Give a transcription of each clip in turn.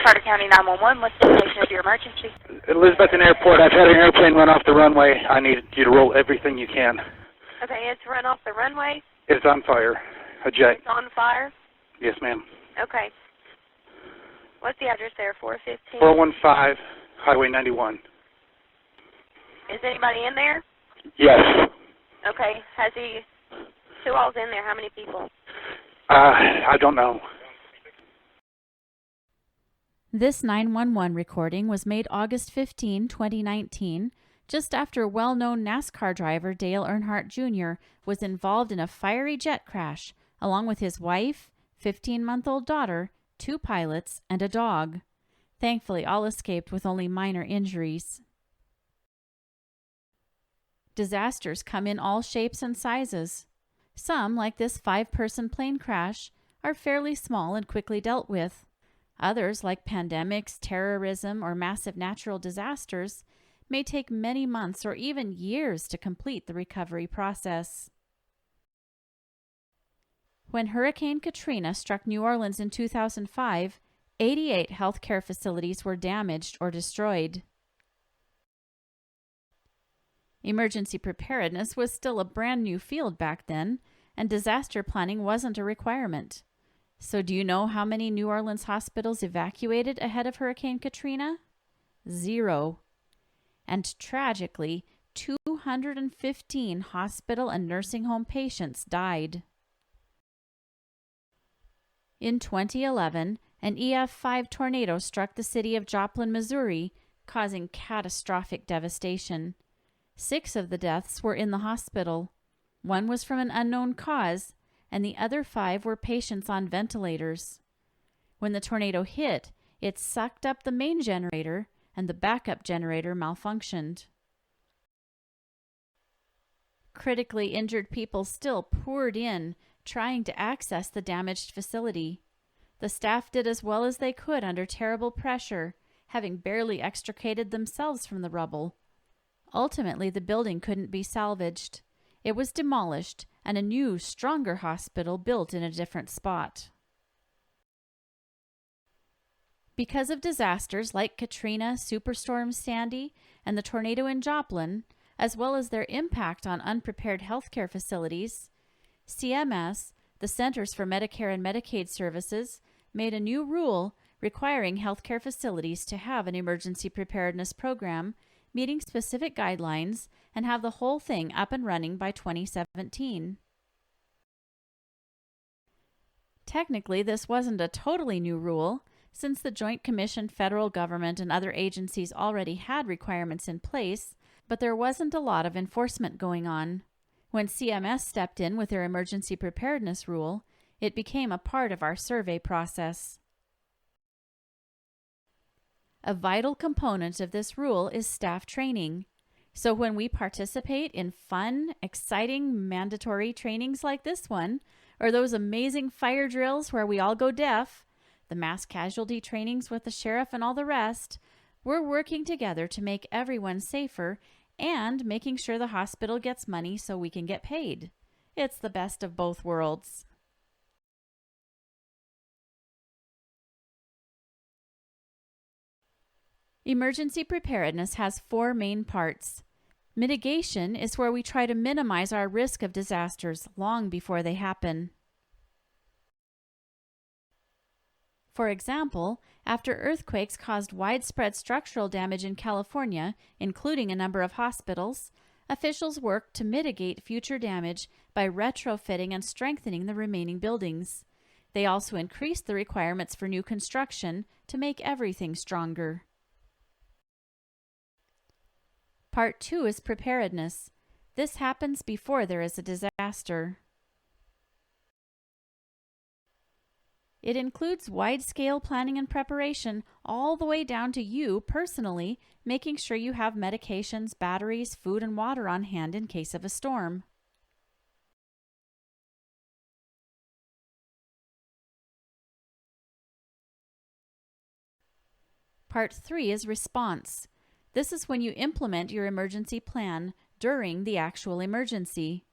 Charter County 911, what's the location of your emergency? Elizabethton Airport, I've had an airplane run off the runway. I need you to roll everything you can. Okay, it's run off the runway? It's on fire. A jet. It's on fire? Yes, ma'am. Okay. What's the address there, 415? 415 Highway 91. Is anybody in there? Yes. Okay. Who all's in there? How many people? I don't know. This 911 recording was made August 15, 2019, just after well-known NASCAR driver Dale Earnhardt Jr. was involved in a fiery jet crash, along with his wife, 15-month-old daughter, 2 pilots, and a dog. Thankfully, all escaped with only minor injuries. Disasters come in all shapes and sizes. Some, like this 5-person plane crash, are fairly small and quickly dealt with. Others, like pandemics, terrorism, or massive natural disasters, may take many months or even years to complete the recovery process. When Hurricane Katrina struck New Orleans in 2005, 88 healthcare facilities were damaged or destroyed. Emergency preparedness was still a brand new field back then, and disaster planning wasn't a requirement. So do you know how many New Orleans hospitals evacuated ahead of Hurricane Katrina? 0. And tragically, 215 hospital and nursing home patients died. In 2011, an EF5 tornado struck the city of Joplin, Missouri, causing catastrophic devastation. 6 of the deaths were in the hospital. 1 was from an unknown cause, and the other 5 were patients on ventilators. When the tornado hit, it sucked up the main generator, and the backup generator malfunctioned. Critically injured people still poured in, trying to access the damaged facility. The staff did as well as they could under terrible pressure, having barely extricated themselves from the rubble. Ultimately, the building couldn't be salvaged. It was demolished, and a new, stronger hospital built in a different spot. Because of disasters like Katrina, Superstorm Sandy, and the tornado in Joplin, as well as their impact on unprepared healthcare facilities, CMS, the Centers for Medicare and Medicaid Services, made a new rule requiring healthcare facilities to have an emergency preparedness program meeting specific guidelines and have the whole thing up and running by 2017. Technically, this wasn't a totally new rule, since the Joint Commission, federal government, and other agencies already had requirements in place, but there wasn't a lot of enforcement going on. When CMS stepped in with their emergency preparedness rule, it became a part of our survey process. A vital component of this rule is staff training. So when we participate in fun, exciting, mandatory trainings like this one, or those amazing fire drills where we all go deaf, the mass casualty trainings with the sheriff and all the rest, we're working together to make everyone safer and making sure the hospital gets money so we can get paid. It's the best of both worlds. Emergency preparedness has 4 main parts. Mitigation is where we try to minimize our risk of disasters long before they happen. For example, after earthquakes caused widespread structural damage in California, including a number of hospitals, officials worked to mitigate future damage by retrofitting and strengthening the remaining buildings. They also increased the requirements for new construction to make everything stronger. Part 2 is preparedness. This happens before there is a disaster. It includes wide-scale planning and preparation all the way down to you personally making sure you have medications, batteries, food, and water on hand in case of a storm. Part 3 is response. This is when you implement your emergency plan during the actual emergency.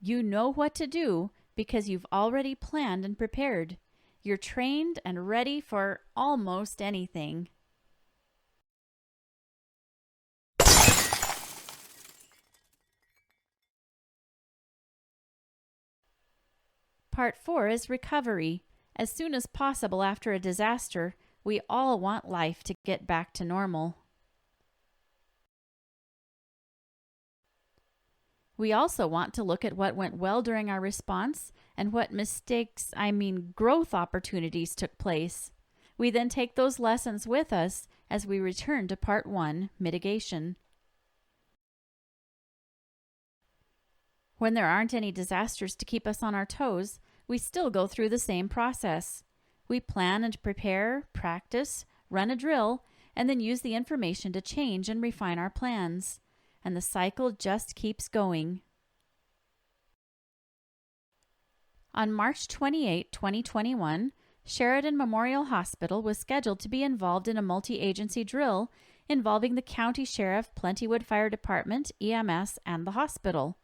You know what to do, because you've already planned and prepared. You're trained and ready for almost anything. Part 4 is recovery. As soon as possible after a disaster, we all want life to get back to normal. We also want to look at what went well during our response and what growth opportunities took place. We then take those lessons with us as we return to Part 1, mitigation. When there aren't any disasters to keep us on our toes, we still go through the same process. We plan and prepare, practice, run a drill, and then use the information to change and refine our plans. And the cycle just keeps going. On March 28, 2021, Sheridan Memorial Hospital was scheduled to be involved in a multi-agency drill involving the County Sheriff, Plentywood Fire Department, EMS, and the hospital.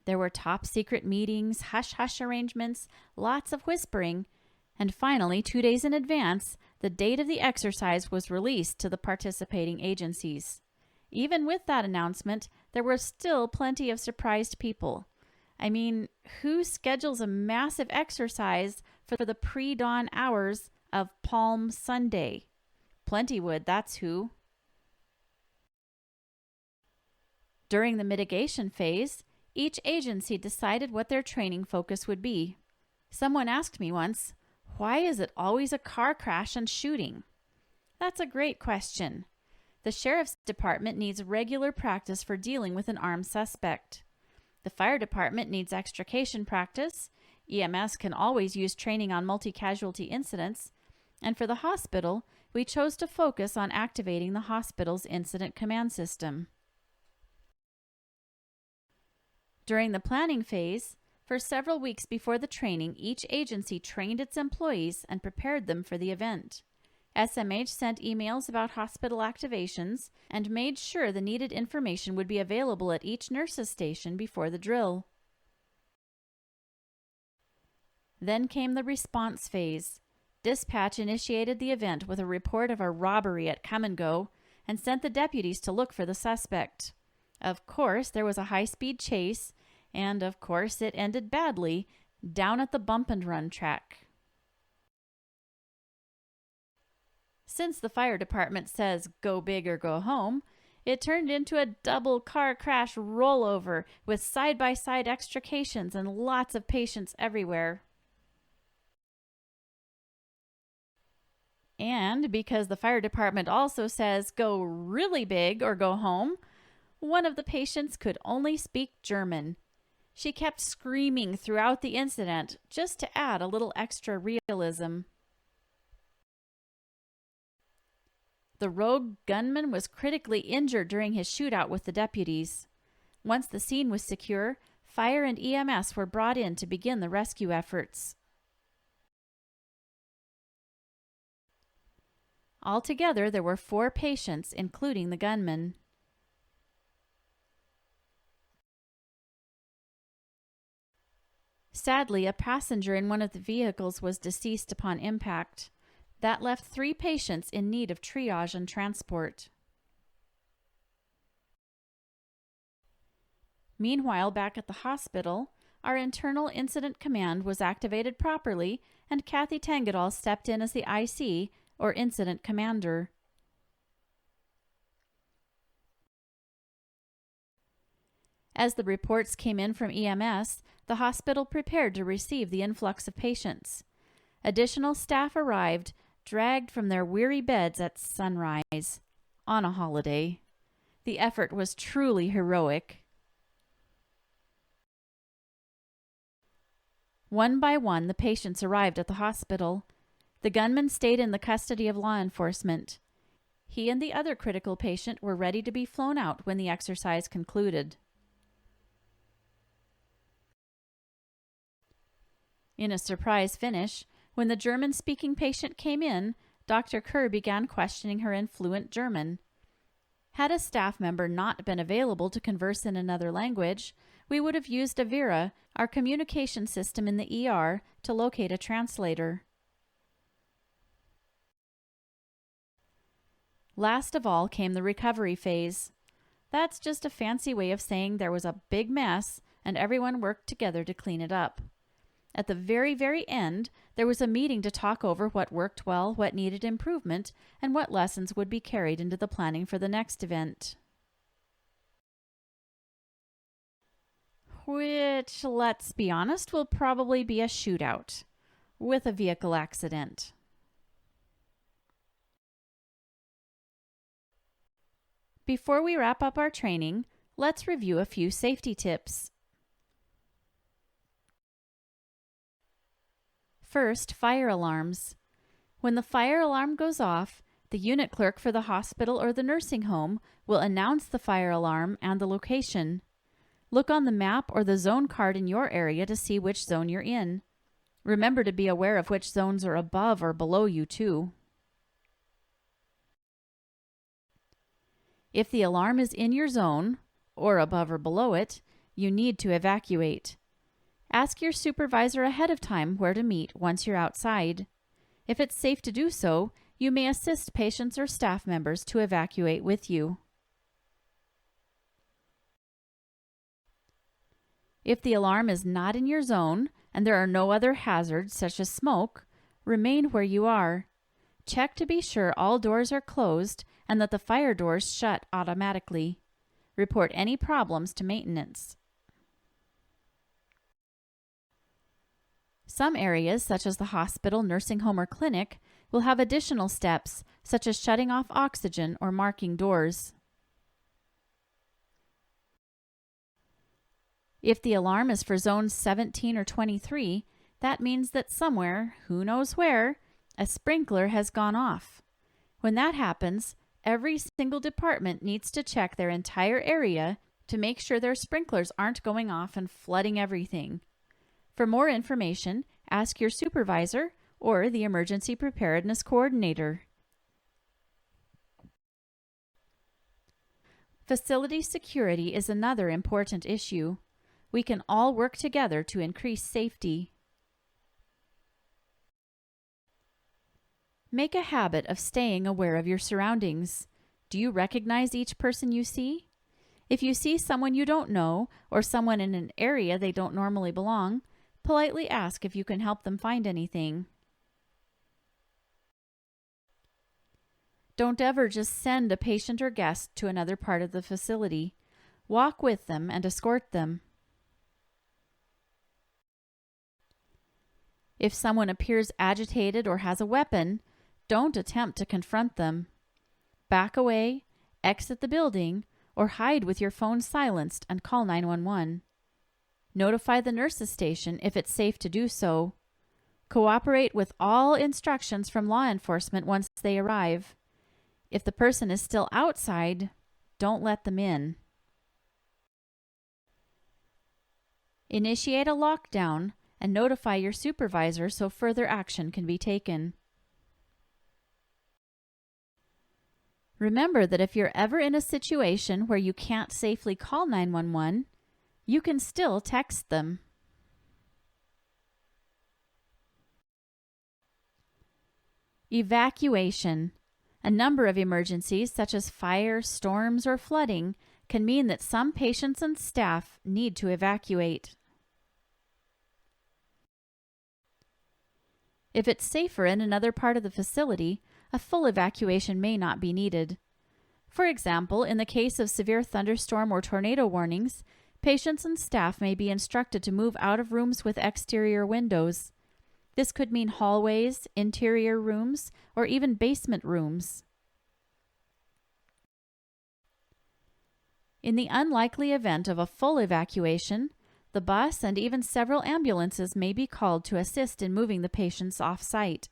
There were top-secret meetings, hush-hush arrangements, lots of whispering, and finally, 2 days in advance, the date of the exercise was released to the participating agencies. Even with that announcement, there were still plenty of surprised people. I mean, who schedules a massive exercise for the pre-dawn hours of Palm Sunday? Plentywood, that's who. During the mitigation phase, each agency decided what their training focus would be. Someone asked me once, why is it always a car crash and shooting? That's a great question. The sheriff's department needs regular practice for dealing with an armed suspect. The fire department needs extrication practice. EMS can always use training on multi-casualty incidents. And for the hospital, we chose to focus on activating the hospital's incident command system. During the planning phase, for several weeks before the training, each agency trained its employees and prepared them for the event. SMH sent emails about hospital activations and made sure the needed information would be available at each nurse's station before the drill. Then came the response phase. Dispatch initiated the event with a report of a robbery at Come and Go and sent the deputies to look for the suspect. Of course, there was a high-speed chase, and of course it ended badly down at the bump and run track. Since the fire department says go big or go home, it turned into a double car crash rollover with side-by-side extrications and lots of patients everywhere. And because the fire department also says go really big or go home, one of the patients could only speak German. She kept screaming throughout the incident just to add a little extra realism. The rogue gunman was critically injured during his shootout with the deputies. Once the scene was secure, fire and EMS were brought in to begin the rescue efforts. Altogether, there were 4 patients, including the gunman. Sadly, a passenger in one of the vehicles was deceased upon impact. That left 3 patients in need of triage and transport. Meanwhile, back at the hospital, our internal incident command was activated properly, and Kathy Tangadal stepped in as the IC, or incident commander. As the reports came in from EMS, the hospital prepared to receive the influx of patients. Additional staff arrived, dragged from their weary beds at sunrise, on a holiday. The effort was truly heroic. One by one, the patients arrived at the hospital. The gunman stayed in the custody of law enforcement. He and the other critical patient were ready to be flown out when the exercise concluded. In a surprise finish, when the German-speaking patient came in, Dr. Kerr began questioning her in fluent German. Had a staff member not been available to converse in another language, we would have used Avira, our communication system in the ER, to locate a translator. Last of all came the recovery phase. That's just a fancy way of saying there was a big mess and everyone worked together to clean it up. At the very, very end, there was a meeting to talk over what worked well, what needed improvement, and what lessons would be carried into the planning for the next event. Which, let's be honest, will probably be a shootout with a vehicle accident. Before we wrap up our training, let's review a few safety tips. First, fire alarms. When the fire alarm goes off, the unit clerk for the hospital or the nursing home will announce the fire alarm and the location. Look on the map or the zone card in your area to see which zone you're in. Remember to be aware of which zones are above or below you too. If the alarm is in your zone, or above or below it, you need to evacuate. Ask your supervisor ahead of time where to meet once you're outside. If it's safe to do so, you may assist patients or staff members to evacuate with you. If the alarm is not in your zone and there are no other hazards such as smoke, remain where you are. Check to be sure all doors are closed and that the fire doors shut automatically. Report any problems to maintenance. Some areas, such as the hospital, nursing home, or clinic, will have additional steps, such as shutting off oxygen or marking doors. If the alarm is for zones 17 or 23, that means that somewhere, who knows where, a sprinkler has gone off. When that happens, every single department needs to check their entire area to make sure their sprinklers aren't going off and flooding everything. For more information, ask your supervisor or the Emergency Preparedness Coordinator. Facility security is another important issue. We can all work together to increase safety. Make a habit of staying aware of your surroundings. Do you recognize each person you see? If you see someone you don't know or someone in an area they don't normally belong, politely ask if you can help them find anything. Don't ever just send a patient or guest to another part of the facility. Walk with them and escort them. If someone appears agitated or has a weapon, don't attempt to confront them. Back away, exit the building, or hide with your phone silenced and call 911. Notify the nurses station if it's safe to do so. Cooperate with all instructions from law enforcement once they arrive. If the person is still outside, don't let them in. Initiate a lockdown and notify your supervisor so further action can be taken. Remember that if you're ever in a situation where you can't safely call 911, you can still text them. Evacuation. A number of emergencies, such as fire, storms, or flooding, can mean that some patients and staff need to evacuate. If it's safer in another part of the facility, a full evacuation may not be needed. For example, in the case of severe thunderstorm or tornado warnings, patients and staff may be instructed to move out of rooms with exterior windows. This could mean hallways, interior rooms, or even basement rooms. In the unlikely event of a full evacuation, the bus and even several ambulances may be called to assist in moving the patients off-site.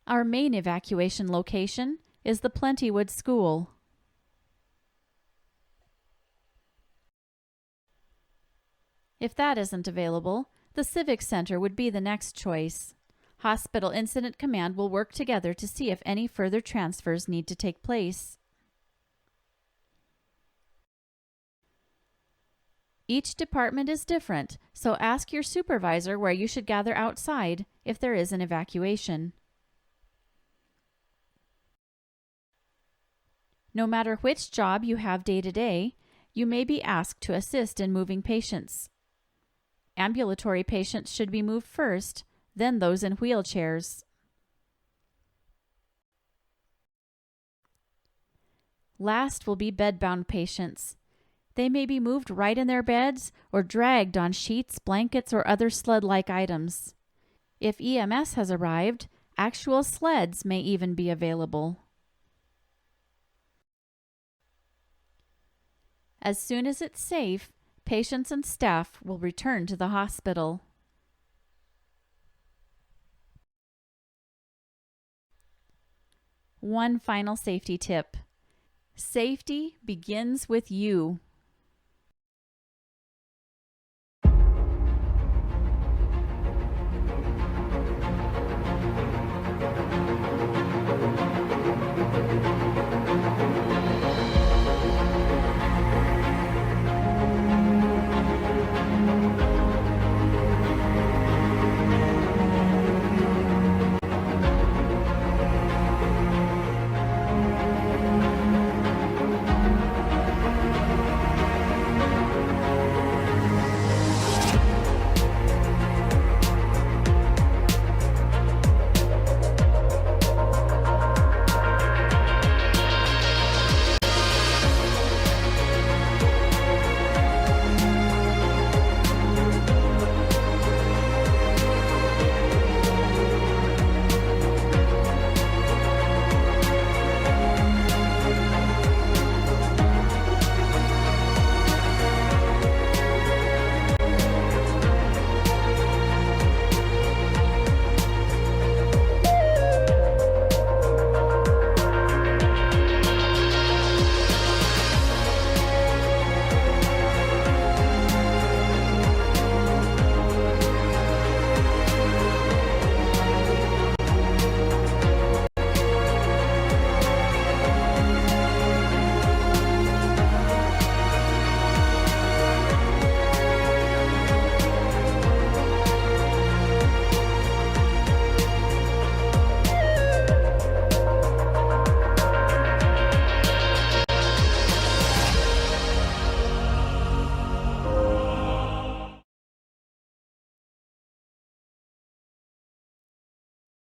Our main evacuation location is the Plentywood School. If that isn't available, the Civic Center would be the next choice. Hospital Incident Command will work together to see if any further transfers need to take place. Each department is different, so ask your supervisor where you should gather outside if there is an evacuation. No matter which job you have day to day, you may be asked to assist in moving patients. Ambulatory patients should be moved first, then those in wheelchairs. Last will be bedbound patients. They may be moved right in their beds or dragged on sheets, blankets, or other sled-like items. If EMS has arrived, actual sleds may even be available. As soon as it's safe, patients and staff will return to the hospital. One final safety tip. Safety begins with you.